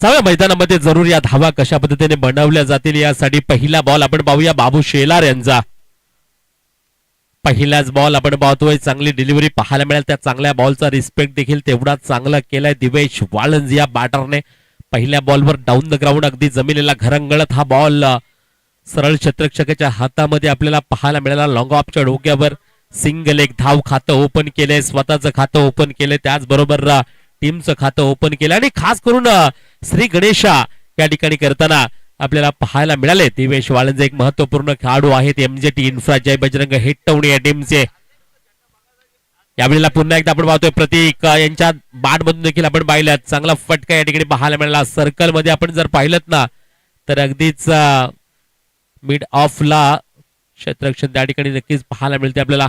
जाऊया मैदानामध्ये जरूर या धावा कशा पद्धतीने बनवल्या जातील यासाठी पहिला बॉल आपण पाहूया बाबू शेलार यांचा. पहिलाच बॉल आपण पाहतोय, चांगली डिलिव्हरी पाहायला मिळेल. त्या चांगल्या बॉलचा रिस्पेक्ट देखील तेवढा चांगला केलाय दिवेश वाळंज या बॅटरने. पहिल्या बॉलवर डाऊन द ग्राउंड अगदी जमिनीला घरंगळत हा बॉल सरळ क्षेत्ररक्षकाच्या हातामध्ये आपल्याला पाहायला मिळाला. लॉंग ऑफच्या डोक्यावर सिंगल एक धाव खातं ओपन केलंय, स्वतःचं खातं ओपन केलंय, त्याचबरोबर टीमचं खातं ओपन केलं. आणि खास करून श्री गणेशा या ठिकाणी करताना आपल्याला पाहायला मिळाले. दिवेश वाळंज एक महत्वपूर्ण खेळाडू आहेत एमजेटी इन्फ्रा जय बजरंग हेट्टवणे या टीमचे. यावेळेला पुन्हा एकदा आपण पाहतोय प्रतीक यांच्या बॅट मधून देखील आपण पाहिलं चांगला फटका या ठिकाणी पाहायला मिळाला. सर्कल मध्ये आपण जर पाहिलं ना तर अगदीच मिड ऑफला क्षेत्ररक्षण त्या ठिकाणी नक्कीच पाहायला मिळते आपल्याला.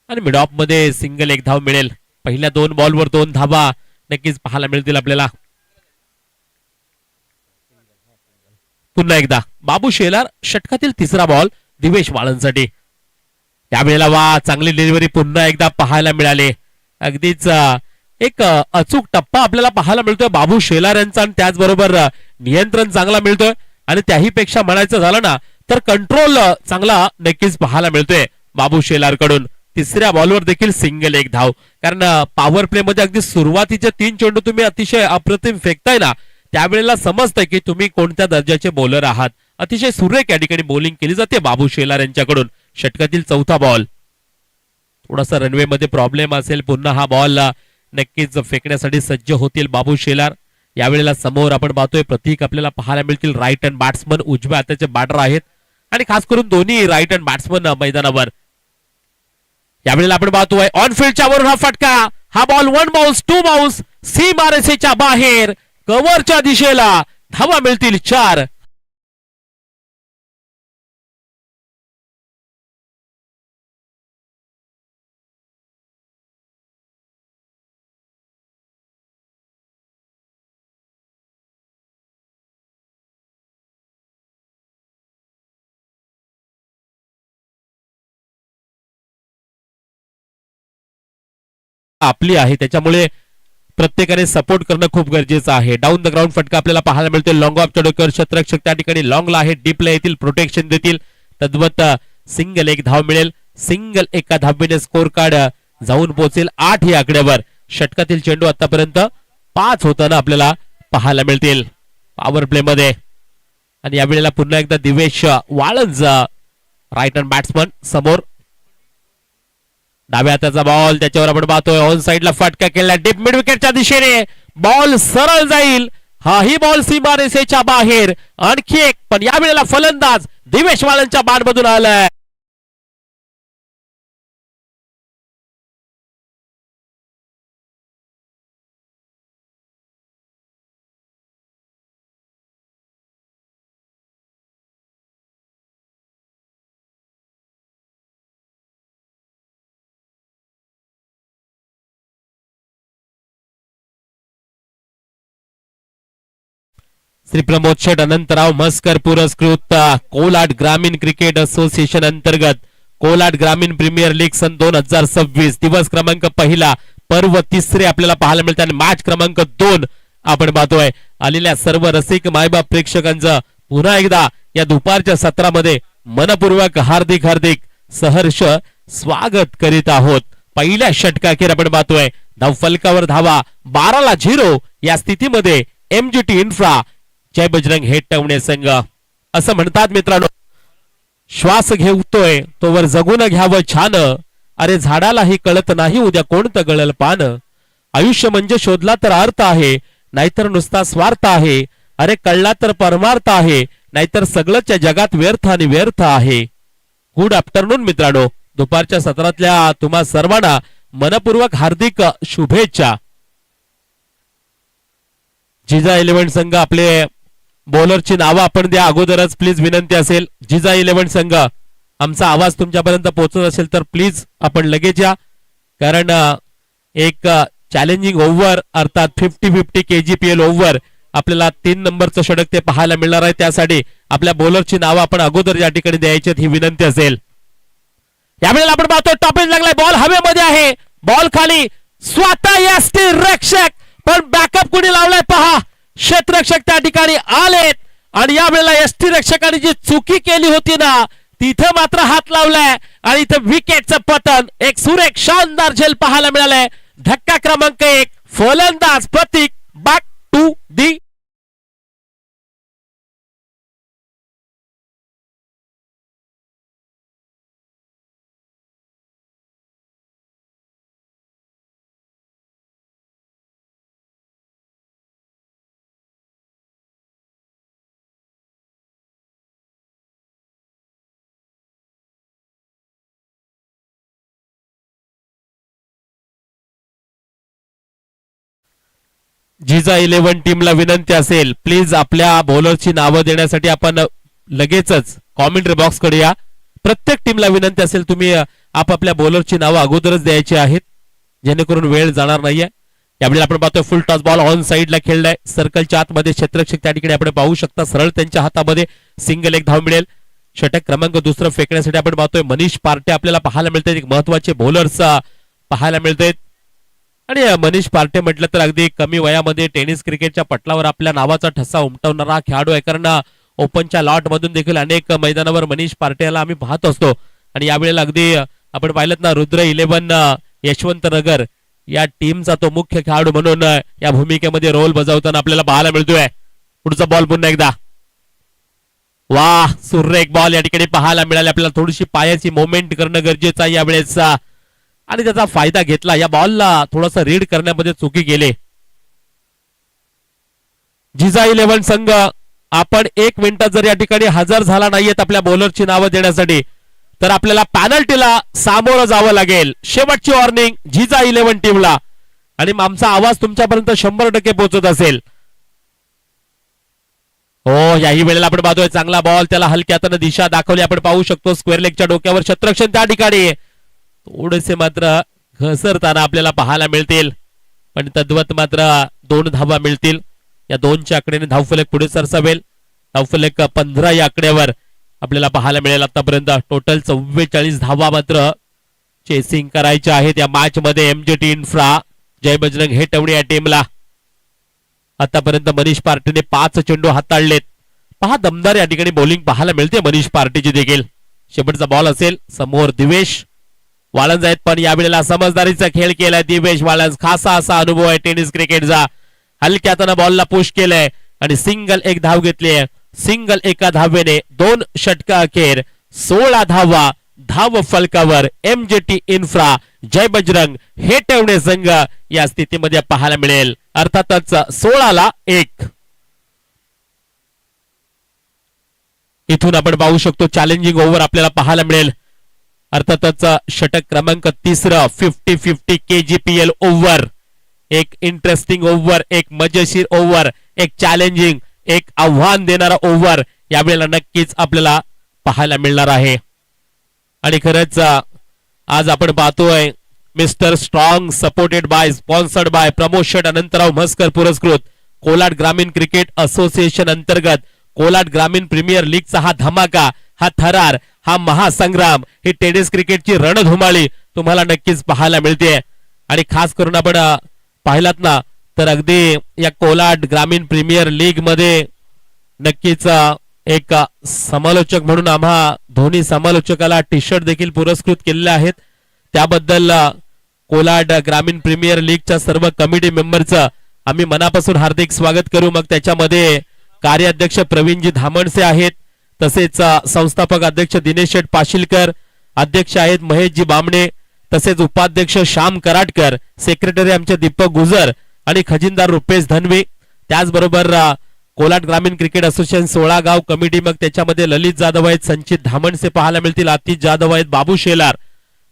आणि मिड ऑफ मध्ये सिंगल एक धाव मिळेल. पहिल्या 2 बॉलवर 2 धावा नक्कीच पाहायला मिळतील आपल्याला. पुन्हा एकदा बाबू शेलार, षटकातील तिसरा बॉल दिवेश वाळंजसाठी. त्यावेळेला वा चांगली डिलिव्हरी पुन्हा एकदा पाहायला मिळाली. अगदीच एक अचूक टप्पा आपल्याला पाहायला मिळतोय बाबू शेलार यांचा. आणि त्याचबरोबर नियंत्रण चांगला मिळतोय. आणि त्याही पेक्षा म्हणायचं झालं ना तर कंट्रोल चांगला नक्कीच पाहायला मिळतोय बाबू शेलार कडून. तिसऱ्या बॉलवर देखील सिंगल एक धाव. कारण पॉवर प्ले मध्ये अगदी सुरुवातीचे 3 चेंडू तुम्ही अतिशय अप्रतिम फेकताय ना, त्यावेळेला समजतंय की तुम्ही कोणत्या दर्जाचे बॉलर आहात. अतिशय सुरेख या ठिकाणी बॉलिंग केली जाते बाबू शेलार यांच्याकडून. षटकातील चौथा बॉल. थोडासा रनवे मध्ये प्रॉब्लेम असेल. पुन्हा हा बॉल नक्कीच फेकण्यासाठी सज्ज होतील बाबू शेलार. यावेळेला समोर आपण पाहतोय प्रतीक आपल्याला पाहायला मिळतील. राईट हँड बॅट्समन, उजव्या हाताचे बॅटर आहेत. आणि खास करून दोन्ही राईट हँड बॅट्समन मैदानावर. यावेळेला आपण पाहतोय ऑन फील्डच्या वरून हा फटका. हा बॉल 1 बाउन्स 2 बाउन्स सीमारेषेच्या बाहेर कव्हरच्या दिशेला. धावा मिळतील 4. आपली आहे त्याच्यामुळे प्रत्येकाने सपोर्ट करणं खूप गरजेचं आहे. डाऊन द ग्राउंड फटका आपल्याला पाहायला मिळतो. लॉंग ऑफ डोक्यावर क्षेत्ररक्षक त्या ठिकाणी लॉंगला आहे, डीपला येतील, प्रोटेक्शन देतील. तद्वत सिंगल एक धाव मिळेल. सिंगल एका धावेने स्कोर कार्ड जाऊन पोहोचेल 8 या आकड्यावर. षटकातील चेंडू आतापर्यंत 5 होताना आपल्याला पाहायला मिळतील पॉवर प्ले मध्ये. आणि यावेळेला पुन्हा एकदा दिवेश वाळंज राईट हँड बॅट्समन समोर. डाव्या हाताचा बॉल, त्याच्यावर आपण पाहतोय ऑन साइडला फटका केला डीप मिड विकेटच्या दिशेने. बॉल सरळ जाईल. हाही बॉल सीमारेषेच्या बाहेर. आणखी एक, पण यावेळेला फलंदाज दिवेश वाळंजच्या बॅटमधून आलाय. श्री प्रमोद शेठ अनंतराव मस्कर पुरस्कृत कोलाड ग्रामीण क्रिकेट असोसिएशन अंतर्गत कोलाड ग्रामीण प्रीमियर लीग सन 2026 दिवस क्रमांक 1 पर्व 3 आपल्याला पाहायला मिळते. आणि मॅच क्रमांक 2 आपण पाहतोय. आलेल्या सर्व रसिक मायबाप प्रेक्षकांचं पुन्हा एकदा या दुपारच्या सत्रामध्ये मनपूर्वक हार्दिक हार्दिक सहर्ष स्वागत करीत आहोत. पहिल्या षटकाखेर आपण पाहतोय धाव फलकावर धावा 12-0 या स्थितीमध्ये एमजीटी इन्फ्रा जय बजरंग हेट्टवणे संघ. असं म्हणतात मित्रांनो, श्वास घेतोय तोवर जगून घ्यावं छान. अरे झाडालाही कळत नाही उद्या कोणतं गळल पान. आयुष्य म्हणजे शोधला तर अर्थ आहे, नाहीतर नुसता स्वार्थ आहे. अरे कळला तर परमार्थ आहे, नाहीतर सगळंच या जगात व्यर्थ आणि व्यर्थ आहे. गुड आफ्टरनून मित्रांनो. दुपारच्या सत्रातल्या तुम्हा सर्वांना मनपूर्वक हार्दिक शुभेच्छा. जिजा 11 संघ आपले बॉलरची नावं आपण द्या अगोदरच प्लीज विनंती असेल. जिजा 11 संघ आमचा आवाज तुमच्यापर्यंत पोहोचत असेल तर प्लीज आपण लगेच या, कारण एक चॅलेंजिंग ओव्हर अर्थात 50-50 KGPL ओव्हर आपल्याला 3 नंबरचं षटक ते पाहायला मिळणार आहे. त्यासाठी आपल्या बॉलरची नावं आपण अगोदर या ठिकाणी द्यायची ही विनंती असेल. यावेळेला आपण पाहतो टॉपिंग लागलाय, बॉल हवेमध्ये आहे, बॉल खाली, स्वतः यष्टी रक्षक पण बॅकअप कुणी लावलाय पहा. क्षेत्ररक्षक त्या ठिकाणी आलेत आणि यावेळेला यष्टी रक्षकाने जी चुकी केली होती ना तिथं मात्र हात लावलाय आणि इथं विकेटचं पतन. एक सुरेख शानदार झेल पाहायला मिळालाय. धक्का क्रमांक 1, फलंदाज प्रतीक बॅक टू दी. जिजा 11 टीमला विनंती असेल प्लीज आपल्या बॉलरची नावं देण्यासाठी आपण लगेचच कॉमेंट्री बॉक्स कडे या. प्रत्येक टीमला विनंती असेल तुम्ही आपापल्या बॉलरची नावं अगोदरच द्यायची आहेत जेणेकरून वेळ जाणार नाहीये. यावेळी आपण पाहतोय फुल टॉस बॉल ऑन साइडला खेळलाय, सर्कलच्या आतमध्ये क्षेत्ररक्षक त्या ठिकाणी आपण पाहू शकता सरळ त्यांच्या हातामध्ये सिंगल एक धाव मिळेल. षटक क्रमांक 2 फेकण्यासाठी आपण पाहतोय मनीष पार्टे आपल्याला पाहायला मिळतात. एक महत्वाचे बॉलर्स पाहायला मिळतात आणि मनीष पार्टे म्हटलं तर अगदी कमी वयामध्ये टेनिस क्रिकेटच्या पटलावर आपल्या नावाचा ठसा उमटवणारा खेळाडू आहे, कारण ओपनच्या लॉट मधून देखील अनेक मैदानावर मनीष पार्टेला आम्ही पाहत असतो. आणि यावेळेला अगदी आपण पाहिलं ना रुद्र 11 यशवंतनगर या टीमचा तो मुख्य खेळाडू म्हणून या भूमिकेमध्ये रोल बजावताना आपल्याला पाहायला मिळतोय. पुढचा बॉल पुन्हा एकदा, वाह सुरेख बॉल या ठिकाणी पाहायला मिळाले. आपल्याला थोडीशी पायाची मोमेंट करणं गरजेचं आहे यावेळेस आणि त्याचा फायदा घेतला. या बॉलला थोडंसं रीड करण्यामध्ये चुकी केली. जिजा 11 संघ आपण 1 मिनिटात जर या ठिकाणी हजर झाला नाहीयेत आपल्या बॉलरची नावं देण्यासाठी तर आपल्याला पॅनल्टीला सामोरं जावं लागेल. शेवटची वॉर्निंग जिजा 11 टीमला आणि आमचा आवाज तुमच्यापर्यंत 100% पोहोचत असेल. हो याही वेळेला आपण पाहतोय चांगला बॉल, त्याला हलक्या हाताने दिशा दाखवली. आपण पाहू शकतो स्क्वेअर लेगच्या डोक्यावर क्षेत्ररक्षण त्या ठिकाणी थोडेसे मात्र घसरताना आपल्याला पाहायला मिळतील, पण तद्वत मात्र 2 धावा मिळतील. या 2च्या आकड्याने धावफलक पुढे सरसावेल. धावफलक 15 या आकड्यावर आपल्याला पाहायला मिळेल. आतापर्यंत टोटल 44 धावा मात्र चेसिंग करायच्या आहेत या मॅच मध्ये. MJT इन्फ्रा जय बजरंग हेटवडे या टीमला आतापर्यंत मनीष पार्टीने 5 चेंडू हाताळलेत. पहा दमदार या ठिकाणी बॉलिंग पाहायला मिळते मनीष पार्टीची देखील. शेवटचा बॉल असेल, समोर दिवेश वाळंज आहेत पण यावेळेला समजदारीचा खेळ केलाय दिवेश वाळंज. खासा असा अनुभव आहे टेनिस क्रिकेटचा. हलक्या हाताने बॉलला पुश केलंय आणि सिंगल एक धाव घेतली आहे. सिंगल एका धावेने 2 षटका अखेर 16 धावा धाव फलकावर MJT इन्फ्रा जय बजरंग हेटवणे संघ या स्थितीमध्ये पाहायला मिळेल. अर्थातच 16ला 1. इथून आपण पाहू शकतो चॅलेंजिंग ओव्हर आपल्याला पाहायला मिळेल. अर्थातच षटक क्रमांक 3 50-50 KGPL ओव्हर. एक इंटरेस्टिंग ओव्हर, एक मजेशीर ओव्हर, एक चॅलेंजिंग, एक आव्हान देणारा ओव्हर यावेळेला नक्कीच आपल्याला पाहायला मिळणार आहे. आणि खरंच आज आपण पाहतोय mister strong supported by sponsored by promotion Anantrao Mhaskar पुरस्कृत कोलाड ग्रामीण क्रिकेट असोसिएशन अंतर्गत कोलाड ग्रामीण प्रीमियर लीगचा हा धमाका, हा थरार, हा महासंग्राम, ही टेनिस क्रिकेटची रणधुमाळी तुम्हाला नक्कीच पाहायला मिळते. आणि खास करून आपण पाहिलात ना तर अगदी या कोलाड ग्रामीण प्रीमियर लीग मध्ये नक्कीच एक समालोचक म्हणून आम्हा दोन्ही समालोचकाला टी शर्ट देखील पुरस्कृत केलेले आहेत. त्याबद्दल कोलाड ग्रामीण प्रीमियर लीगच्या सर्व कमिटी मेंबरचं आम्ही मनापासून हार्दिक स्वागत करू. मग त्याच्यामध्ये कार्याध्यक्ष प्रवीणजी धामणसे आहेत, तसेच संस्थापक अध्यक्ष दिनेश शेठ पाशीलकर, अध्यक्ष आहेत महेशजी बामणे, तसेच उपाध्यक्ष श्याम कराटकर, सेक्रेटरी आमचे दीपक गुजर आणि खजिनदार रुपेश धनवे. त्याचबरोबर कोलाट ग्रामीण क्रिकेट असोसिएशन 16 गाव कमिटी, मग त्याच्यामध्ये ललित जाधव आहेत, संचित धामणसे पाहायला मिळतील, आतिश जाधव आहेत, बाबू शेलार,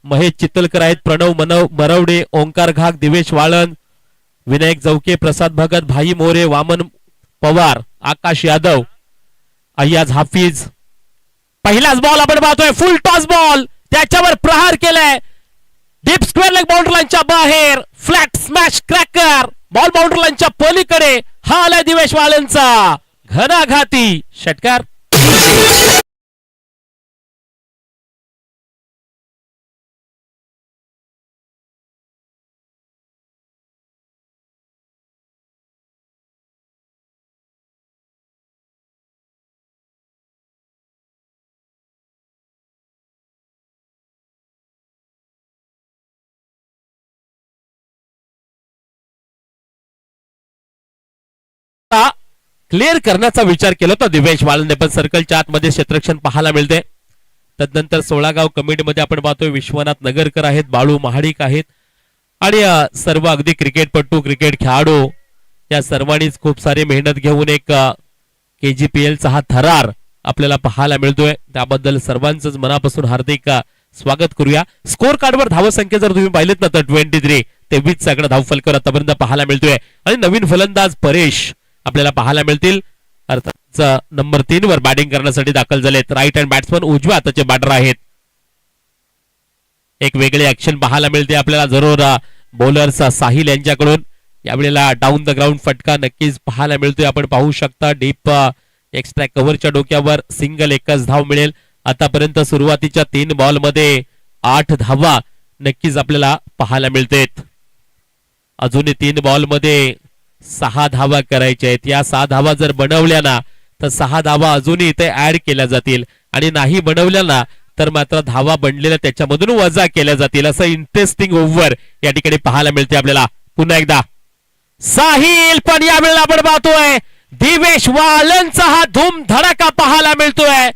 महेश चितलकर आहेत, प्रणव मरवडे, ओंकार घाग, दिवेश वाळन, विनायक जवके, प्रसाद भगत, भाई मोरे, वामन पवार, आकाश यादव, अय्याज हाफिज. पहिलाच बॉल आपण पाहतोय, फुल टॉस बॉल, त्याच्यावर प्रहार केलाय, डीप स्क्वेअर लेग बाउंड्री लाईनच्या बाहेर, flat smash cracker, ball boundary लाईनच्या पलीकडे, हा आलाय दिवेश वाळंचा घणाघाती षटकार. क्लिअर करण्याचा विचार केला होता दिवेश वाळंने, पण सर्कलच्या आतमध्ये क्षेत्ररक्षण पाहायला मिळते. तदनंतर 16 गाव कमिटीमध्ये आपण पाहतोय विश्वनाथ नगरकर आहेत, बाळू महाडिक आहेत आणि सर्व अगदी क्रिकेटपटू, क्रिकेट खेळाडू या सर्वांनीच खूप सारी मेहनत घेऊन एक KGPL चा हा थरार आपल्याला पाहायला मिळतोय. त्याबद्दल सर्वांचंच मनापासून हार्दिक स्वागत करूया. स्कोर कार्डवर धावसंख्या जर तुम्ही पाहिलेत ना तर 23 चा धावफलकावर आतापर्यंत पाहायला मिळतोय आणि नवीन फलंदाज परेश आपल्याला पाहायला मिळतील. अर्थात नंबर 3 वर बॅटिंग करण्यासाठी दाखल झालेत. राईट हँड बॅट्समन, उजव्या हाताचे बॅटर आहेत. एक वेगळी ऍक्शन पाहायला मिळते आपल्याला जरूर बॉलर्स साहिल यांच्याकडून. यावेळेला डाऊन द ग्राउंड फटका नक्कीच पाहायला मिळतोय. आपण पाहू शकता डीप एक्स्ट्रा कव्हरच्या डोक्यावर सिंगल, एकच धाव मिळेल. आतापर्यंत सुरुवातीच्या 3 बॉल मध्ये 8 धावा नक्कीच आपल्याला पाहायला मिळतेत. अजूनही 3 बॉल मध्ये 6 धावा करायच्या आहेत. या 6 धावा जर बनवल्या ना तर 6 धावा अजूनही इथे ऍड केल्या जातील आणि नाही बनवल्या ना तर मात्र धावा बनलेल्या त्याच्यामधून वजा केल्या जातील. असं इंटरेस्टिंग ओव्हर या ठिकाणी पाहायला मिळते आपल्याला. पुन्हा एकदा साहिल, पण यावेळेला आपण पाहतोय दिवेश वालनचा हा धूम धडाका पाहायला मिळतोय.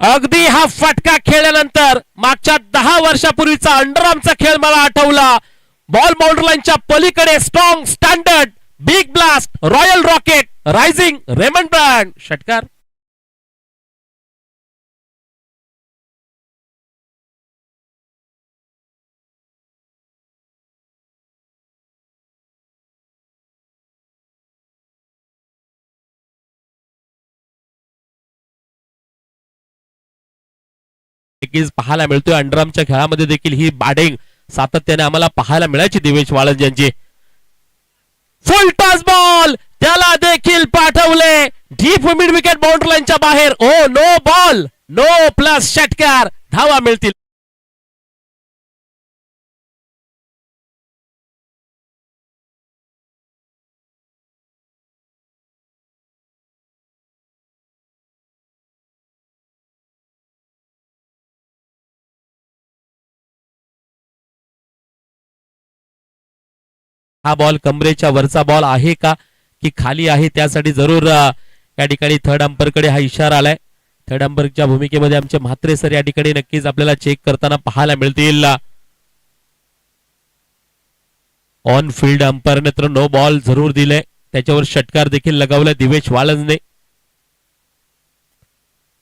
अगदी हा फटका खेळल्यानंतर मागच्या 10 वर्षापूर्वीचा अंडरआर्मचा खेळ मला आठवला. बॉल बाउंड्री लाईनच्या पलीकडे strong, standard, big blast, royal rocket, rising, Raymond brand षटकार. पाहायला मिळतोय. अंडरआर्मच्या खेळामध्ये देखील ही बॅटिंग सातत्याने आम्हाला पाहायला मिळायची दिवेश वाळंज यांची. फुल टॉस बॉल, त्याला देखील पाठवले डीप मिड विकेट बाउंड्री लाईनच्या बाहेर. Oh no ball, no plus षटकार, धावा मिळतील. हा बॉल कमरेच्या वरचा बॉल आहे का की खाली आहे त्यासाठी जरूर या ठिकाणी थर्ड अंपरकडे हा इशारा आलाय. थर्ड अंपरच्या भूमिकेमध्ये आमचे म्हात्रे सर या ठिकाणी नक्कीच आपल्याला चेक करताना पाहायला मिळतील. ऑन फील्ड अंपायरने तर नो बॉल जरूर दिले, त्याच्यावर षटकार देखील लगावलाय दिवेश वाळंजने.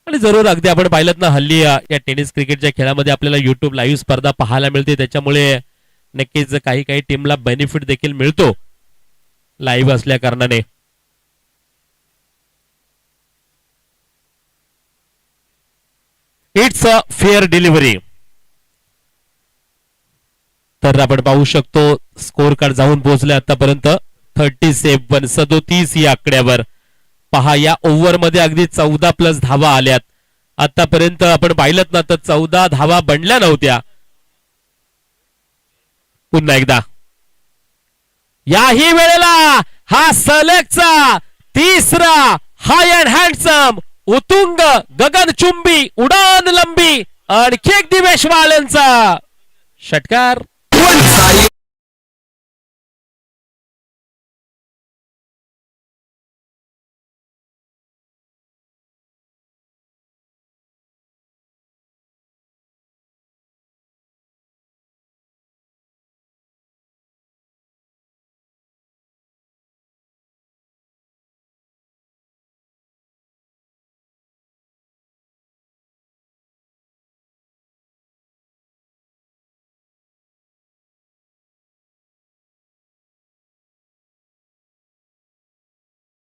आणि जरूर अगदी आपण पाहिलं ना हल्ली या टेनिस क्रिकेटच्या खेळामध्ये आपल्याला युट्यूब लाईव्ह स्पर्धा पाहायला मिळते, त्याच्यामुळे नक्कीच काही काही टीमला बेनिफिट देखील मिळतो लाईव्ह असल्या कारणाने. It's a fair delivery. तर आपण पाहू शकतो स्कोर कार्ड जाऊन पोहोचले आतापर्यंत 37 या आकड्यावर. पहा या ओव्हर मध्ये अगदी 14 प्लस धावा आल्यात. आतापर्यंत आपण पाहिलं ना तर 14 धावा बनल्या नव्हत्या. पुन्हा एकदा याही वेळेला हा सलगचा तिसरा हाय अँड हँडसम उतुंग गगनचुंबी उडान लंबी आणखी एक दिवेश वाळंचा षटकार.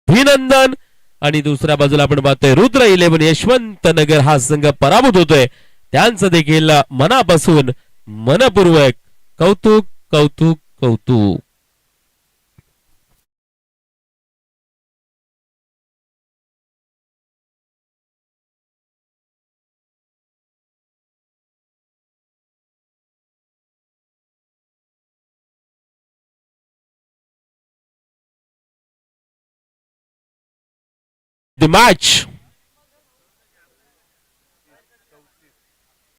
अभिनंदन. आणि दुसऱ्या बाजूला आपण पाहतोय रुद्र 11 यशवंत नगर हा संघ पराभूत होतोय. त्यांचं देखील मनापासून मनपूर्वक कौतुक कौतुक कौतुक. The match